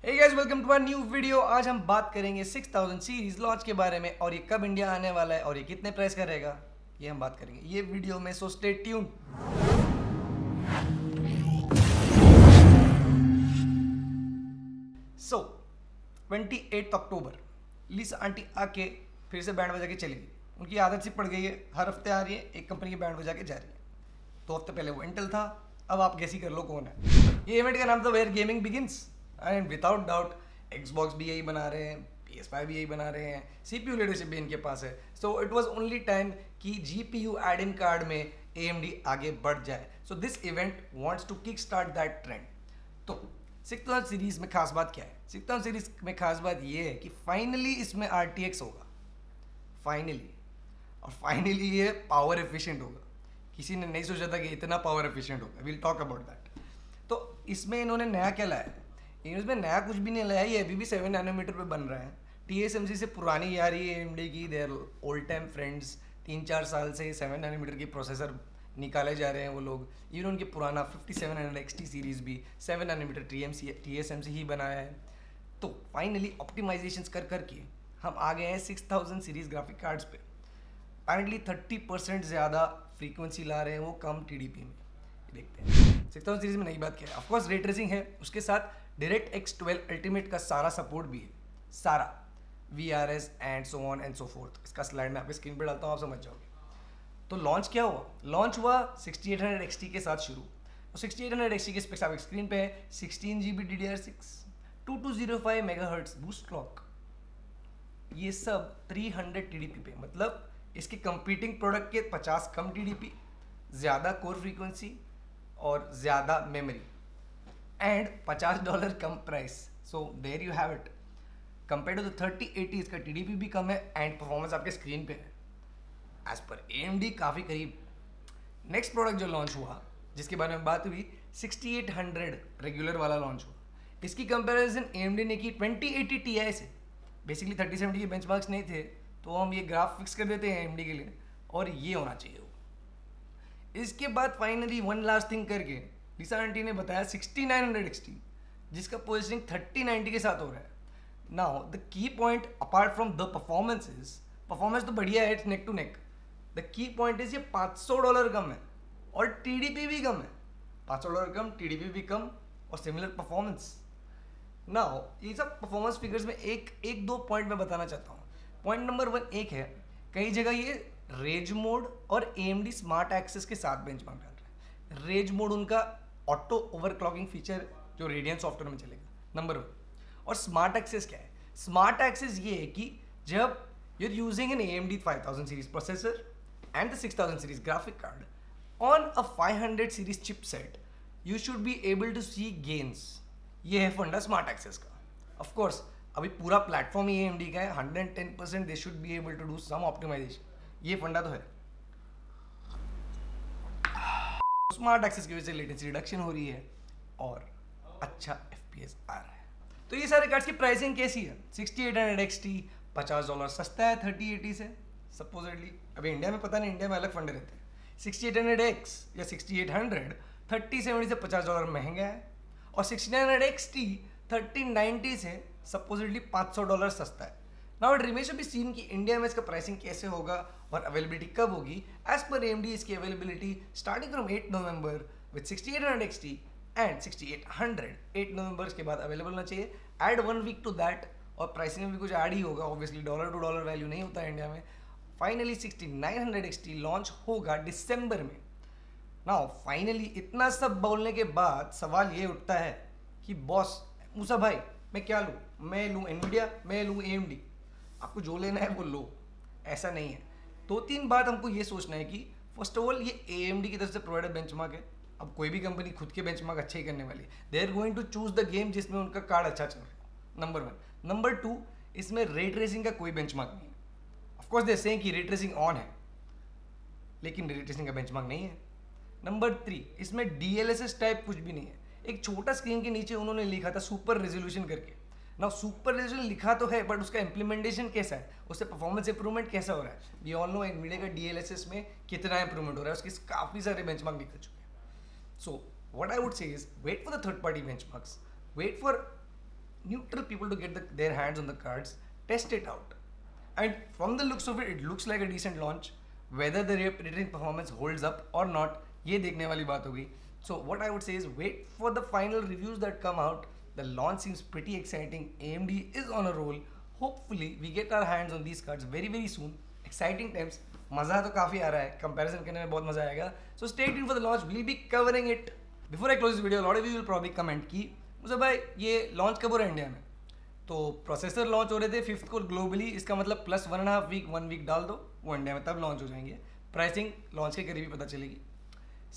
Hey guys, welcome to our new video। आज हम बात करेंगे 6000 सीरीज लॉन्च के बारे में और ये कब इंडिया आने वाला है और ये कितने प्राइस का रहेगा, ये हम बात करेंगे ये वीडियो में। So stay tuned. So 28 October Lisa aunty आके फिर से बैंड बजा के चली गई। उनकी आदत सी पड़ गई है, हर हफ्ते आ रही है, एक कंपनी की बैंड बजा के जा रही है। 2 हफ्ते पहले वो इंटेल था, अब आप गैसी कर लो कौन है। ये इवेंट का नाम था where gaming begins and without doubt Xbox भी यही बना रहे हैं, PS5 भी यही बना रहे हैं, CPU लीडरशिप भी इनके पास है। So it was only time कि GPU एड-इन कार्ड में AMD आगे बढ़ जाए। So this event wants to kick start that trend. तो 6000 सीरीज में खास बात क्या है? 6000 सीरीज में खास बात ये है कि फाइनली इसमें RTX होगा, फाइनली, और फाइनली ये पावर एफिशिएंट होगा। किसी ने नहीं सोचा था कि इतना पावर एफिशिएंट होगा। Will talk about that. तो इसमें इन्होंने नया क्या लाया है? इसमें नया कुछ भी नहीं लाया, ये अभी भी 7 नैनोमीटर पे बन रहा है। TSMC से पुरानी आ रही है AMD की, देयर ओल्ड टाइम फ्रेंड्स। 3-4 साल से 7 नैनोमीटर की प्रोसेसर निकाले जा रहे हैं वो लोग। इवन उनके पुराना 5700 XT सीरीज भी 7 नैनोमीटर TSMC ही बनाया है। तो फाइनली ऑप्टिमाइजेशंस कर करके हम आ गए हैं 6000 सीरीज ग्राफिक कार्ड्स पे। अपेरेंटली 30% ज़्यादा फ्रीक्वेंसी ला रहे हैं वो कम TDP में। देखते हैं 6000 सीरीज में नई बात क्या है। ऑफकोर्स रे ट्रेसिंग है, उसके साथ DirectX 12 अल्टीमेट का सारा सपोर्ट भी है, सारा VRS and so on and so fourth. इसका स्लाइड मैं आपके स्क्रीन पे डालता हूँ, आप समझ जाओगे। तो लॉन्च क्या हुआ? लॉन्च हुआ 6800 XT के साथ शुरू। तो 6800 XT के स्पेक्स आपके स्क्रीन पे है। 16GB DDR6, 2205 megahertz boost clock, ये सब 300 TDP पे। मतलब इसके कंपीटिंग प्रोडक्ट के 50 कम TDP, ज़्यादा कोर फ्रीक्वेंसी और ज़्यादा मेमोरी एंड $50 कम price. So there you have it. Compare to the 3080 इसका TDP भी कम है एंड परफॉर्मेंस आपके स्क्रीन पे है। एज पर AMD काफ़ी करीब। नेक्स्ट प्रोडक्ट जो लॉन्च हुआ, जिसके बारे में बात हुई, 6800 रेगुलर वाला लॉन्च हुआ। इसकी कंपैरिजन AMD ने की 2080 Ti से। बेसिकली 3070 के बेंचमार्क्स नहीं थे, तो हम ये ग्राफ फिक्स कर देते हैं AMD के लिए, और ये होना चाहिए वो। इसके बाद फाइनली वन लास्ट थिंग करके लिसा आंटी ने बताया 6900 XT, जिसका पोजिशनिंग 3090 के साथ हो रहा है। Now the key point apart from the performance is, performance तो बढ़िया है, it's neck to neck. The key point is ये $500 कम है और TDP भी कम है। $500 कम, TDP भी कम और सिमिलर परफॉर्मेंस। नाउ ये सब परफॉर्मेंस फिगर्स में एक दो पॉइंट मैं बताना चाहता हूँ। पॉइंट नंबर 1 एक है, कई जगह ये रेज मोड और AMD स्मार्ट एक्सेस के साथ बेंचमार्क डाल रहा है। रेज मोड उनका ऑटो ओवरक्लॉकिंग फीचर जो रेडियन सॉफ्टवेयर में चलेगा, नंबर 1। और स्मार्ट एक्सेस क्या है? स्मार्ट एक्सेस ये है कि जब you're using an AMD 5000 series processor and the 6000 series graphic card on a 500 series chipset, you should be able to see gains। ये है फंडा स्मार्ट एक्सेस का। ऑफ कोर्स अभी पूरा प्लेटफॉर्म ही AMD का है, 110% they should be able to do some optimisation. ये फंडा तो है। स्मार्ट एक्सेस की वजह से लेटेंसी रिडक्शन हो रही है और अच्छा FPS आ रहा है। तो ये सारे कार्ड्स की प्राइसिंग कैसी है? 6800 XT $50 सस्ता है 3080 से सपोजिटली। अभी इंडिया में पता नहीं, इंडिया में अलग फंडे रहते हैं। 6800X या 6800 3070 से $50 महंगा है और 6900 XT 3090 से सपोजिटली $500 सस्ता है। Now it remains to be seen कि इंडिया में इसका प्राइसिंग कैसे होगा और अवेलेबिलिटी कब होगी। एज पर AMD इसकी availability starting from 8 November with 6800 XT and 6800 8 नवंबर के बाद अवेलेबल होना चाहिए। ऐड 1 वीक टू दैट और प्राइसिंग में भी कुछ ऐड ही होगा। Obviously dollar to dollar value नहीं होता है इंडिया में। फाइनली 6900 XT लॉन्च होगा दिसंबर में। नाउ फाइनली इतना सब बोलने के बाद सवाल ये उठता है कि बॉस मूसा भाई मैं क्या लूँ? मैं लूँ NVIDIA, मैं लूँ AMD? आपको जो लेना है वो लो, ऐसा नहीं है। 2-3 बात हमको ये सोचना है कि फर्स्ट ऑफ ऑल ये AMD की तरफ से प्रोवाइडेड बेंचमार्क है। अब कोई भी कंपनी खुद के बेंचमार्क अच्छे ही करने वाली है। They are going to choose the game जिसमें उनका कार्ड अच्छा चल रहा है, नंबर 1। नंबर 2, इसमें रे ट्रेसिंग का कोई बेंचमार्क नहीं है। ऑफकोर्स दे सेइंग कि रे ट्रेसिंग ऑन है, लेकिन रे ट्रेसिंग का बेंचमार्क नहीं है। नंबर 3, इसमें DLSS टाइप कुछ भी नहीं है। एक छोटा स्क्रीन के नीचे उन्होंने लिखा था सुपर रेजोल्यूशन करके। ना सुपर रेजोल्यूशन लिखा तो है, बट उसका इम्प्लीमेंटेशन कैसा है, उससे परफॉर्मेंस इंप्रूवमेंट कैसा हो रहा है? वी ऑल नो NVIDIA का DLSS में कितना इंप्रूवमेंट हो रहा है, उसके काफ़ी सारे बेंचमार्क निकल चुके हैं। So what I would say is wait for the third party benchmarks, wait for neutral people to get their hands on the cards, test it out. And from the looks of it, it looks like a decent launch. Whether the returning performance holds up or not, ये देखने वाली बात होगी. So what I would say is wait for the final reviews that come out. The launch seems pretty exciting. AMD is on a roll. Hopefully we get our hands on these cards very soon. Exciting times. मज़ा तो काफ़ी आ रहा है. Comparison करने में बहुत मज़ा आएगा. So stay tuned for the launch. We'll be covering it. Before I close this video, a lot of you will probably comment कि मुझे भाई ये launch कब हो रहा है इंडिया में? तो प्रोसेसर लॉन्च हो रहे थे 5th को ग्लोबली. इसका मतलब प्लस 1.5 वीक 1 वीक डाल दो, वो इंडिया में तब लॉन्च हो जाएंगे. प्राइसिंग लॉन्च के करीब ही पता चलेगी.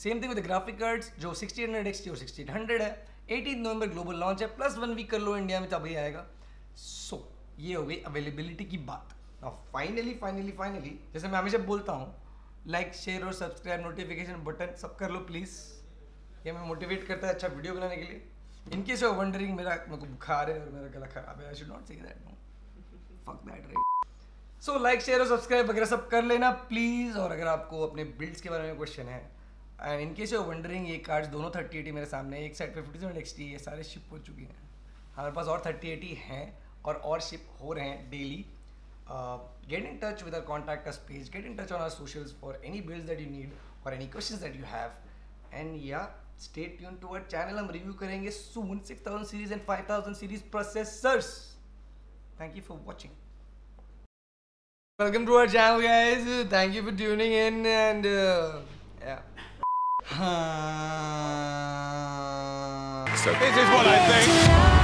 Same thing with graphic cards जो 6800 XT और 6800 है. 18 नवंबर ग्लोबल लॉन्च है. प्लस 1 वीक कर लो इंडिया में तभी आएगा. सो ये हो गई अवेलेबिलिटी की बात. फाइनली जैसे मैं हमेशा बोलता हूँ, लाइक शेयर और सब्सक्राइब नोटिफिकेशन बटन सब कर लो प्लीज़. ये मैं मोटिवेट करता है अच्छा वीडियो बनाने के लिए. In case you're wondering, मेरे को बुखार है और मेरा गला खराब है. I should not say that. No. Fuck that, right? So like, share और subscribe वगैरह सब कर लेना प्लीज़. और अगर आपको अपने बिल्ड्स के बारे में क्वेश्चन है, and in case you're wondering, ये कार्ड्स दोनों 3080 मेरे सामने, एक साइड पे 57 XT, ये सारे शिप हो चुके हैं. हमारे पास और 3080 हैं और शिप हो रहे हैं daily. Get in touch with our contact us page. Get in touch on our socials for any builds that you need or any questions that you have. And yeah, stay tuned to our channel. हम review करेंगे soon 6000 series and 5000 series processors. Thank you for watching. Welcome to our channel, guys. Thank you for tuning in and yeah. So this is what I think.